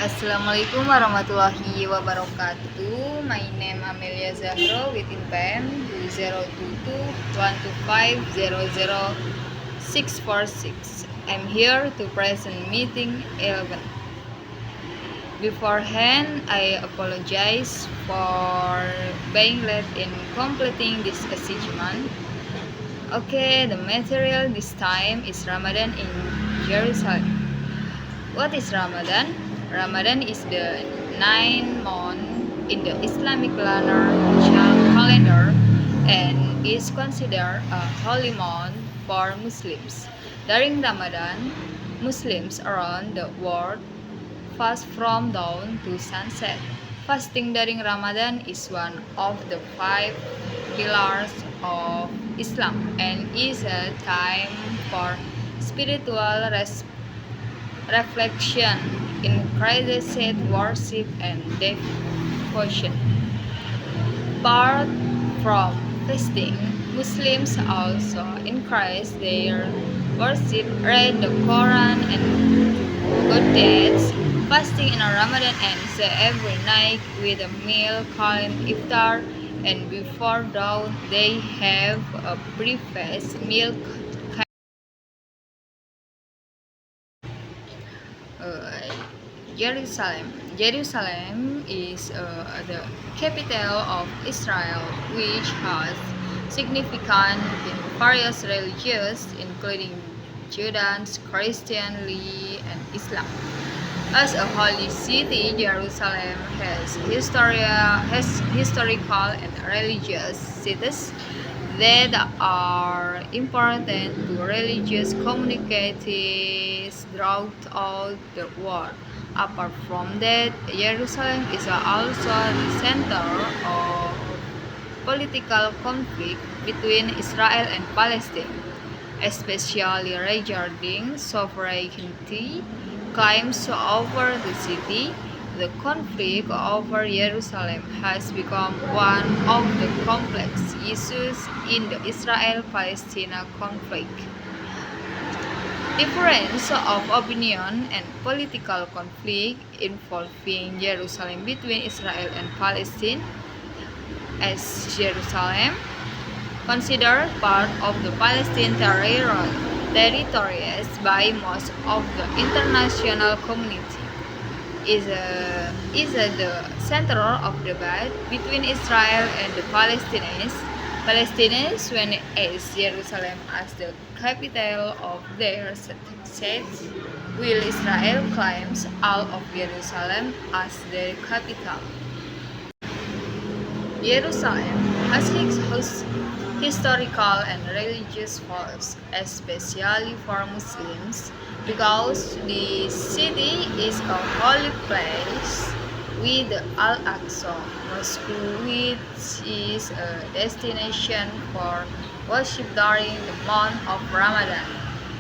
Assalamualaikum warahmatullahi wabarakatuh. My name Amelia Zahro with INPM 2022-125-00646. I'm here to present meeting 11. Beforehand, I apologize for being late in completing this achievement. Okay, the material this time is Ramadan in Jerusalem. What is Ramadan? Ramadan is the 9th month in the Islamic lunar calendar and is considered a holy month for Muslims. During Ramadan, Muslims around the world fast from dawn to sunset. Fasting during Ramadan is one of the 5 pillars of Islam and is a time for spiritual reflection, increased worship and devotion. Apart from fasting, Muslims also increase their worship, read the Quran, and good deeds. Fasting in Ramadan ends every night with a meal called iftar, and before dawn they have a breakfast meal. uh, Jerusalem. Jerusalem is the capital of Israel, which has significant in various religions, including Judaism, Christianity, and Islam. As a holy city, Jerusalem has historical and religious sites that are important to religious communities throughout the world. Apart from that, Jerusalem is also the center of political conflict between Israel and Palestine, especially regarding sovereignty claims over the city. The conflict over Jerusalem has become one of the complex issues in the Israel-Palestina conflict. Difference of opinion and political conflict involving Jerusalem between Israel and Palestine, as Jerusalem considered part of the Palestinian territories by most of the international community, is at the center of debate between Israel and the Palestinians. Palestinians when as Jerusalem as the capital of their state, while Israel claims all of Jerusalem as their capital. Jerusalem has historical and religious values, especially for Muslims, because the city is a holy place with the Al-Aqsa Mosque, which is a destination for worship during the month of Ramadan.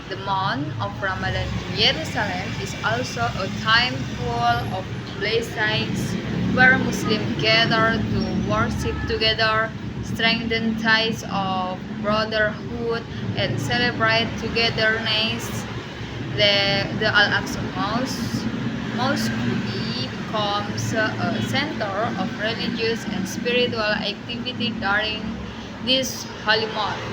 The month of Ramadan in Jerusalem is also a time full of blessings where Muslims gather to worship together, strengthen ties of brotherhood, and celebrate togetherness. The Al-Aqsa Mosque becomes a center of religious and spiritual activity during this holy month,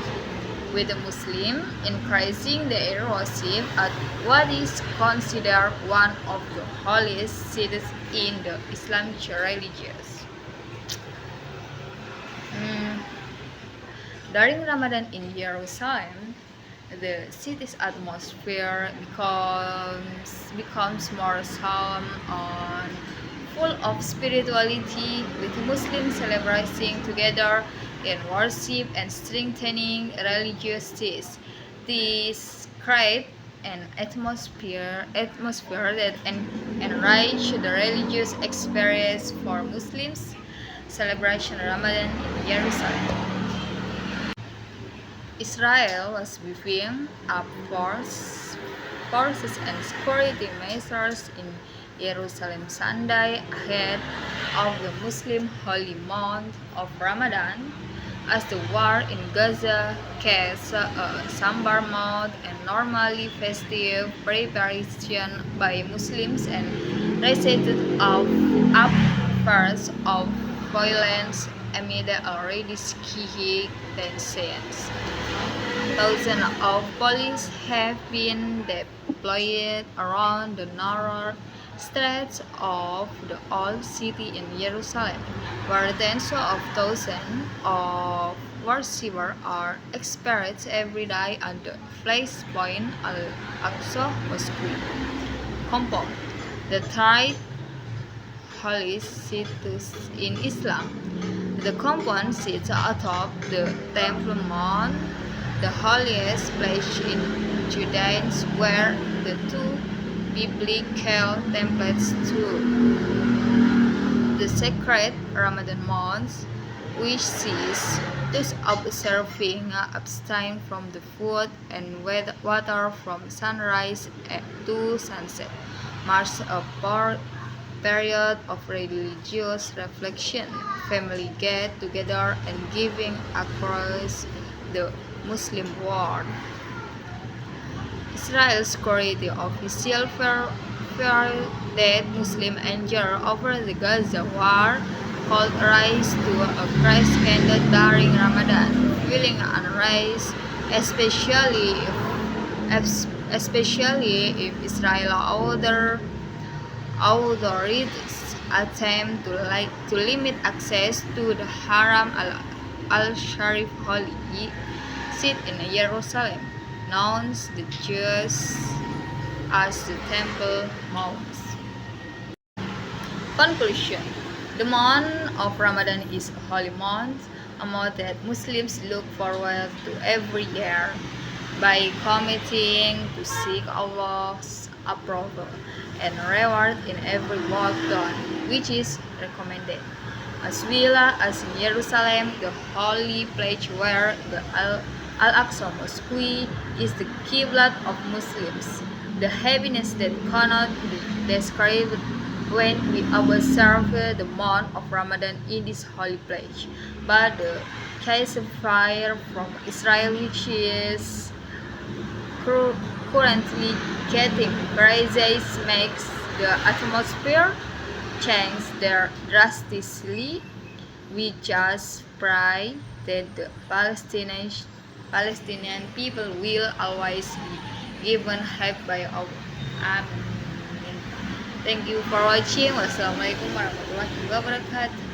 with the Muslim increasing their worship at what is considered one of the holiest cities in the Islamic religions. During Ramadan in Jerusalem, the city's atmosphere becomes more solemn and full of spirituality, with Muslims celebrating together in worship and strengthening religious ties. This creates an atmosphere that enrich the religious experience for Muslims. Celebration Ramadan in Jerusalem. Israel was beefing up forces and security measures in Jerusalem Sunday ahead of the Muslim holy month of Ramadan. as the war in Gaza casts a somber mood and normally festive preparation by Muslims and recited of outbursts of violence amid already skiing tensions. Thousands of police have been deployed around the narrow streets of the old city in Jerusalem, where tens of thousands of worshippers are experienced every day at the flashpoint Al-Aqsa Mosque compound. The third holy sites in Islam. The compound sits atop the Temple Mount, the holiest place in Judaism, where the two biblical temples stood. The sacred Ramadan month, which sees those observing abstain from the food and water from sunrise to sunset, marks a period of religious reflection, family get-together, and giving across the Muslim world. Israel's security official feared that Muslim anger over the Gaza war could rise to a crescendo during Ramadan, fueling unrest, especially if Israel authorities attempt to limit access to the Haram al-Sharif holy site in Jerusalem, known to the Jews as the Temple Mount. Conclusion. The month of Ramadan is a holy month, a month that Muslims look forward to every year by committing to seek Allah's approval and reward in every work done, which is recommended. As well as in Jerusalem, the holy place where the Al-Aqsa Mosque is the Qiblat of Muslims. The happiness that cannot be described when we observe the month of Ramadan in this holy place. But the ceasefire from Israel, which is currently getting crisis, makes the atmosphere change there drastically. We just pray that the Palestinian people will always be given help by Allah. Amin. Thank you for watching. Wassalamualaikum warahmatullahi wabarakatuh.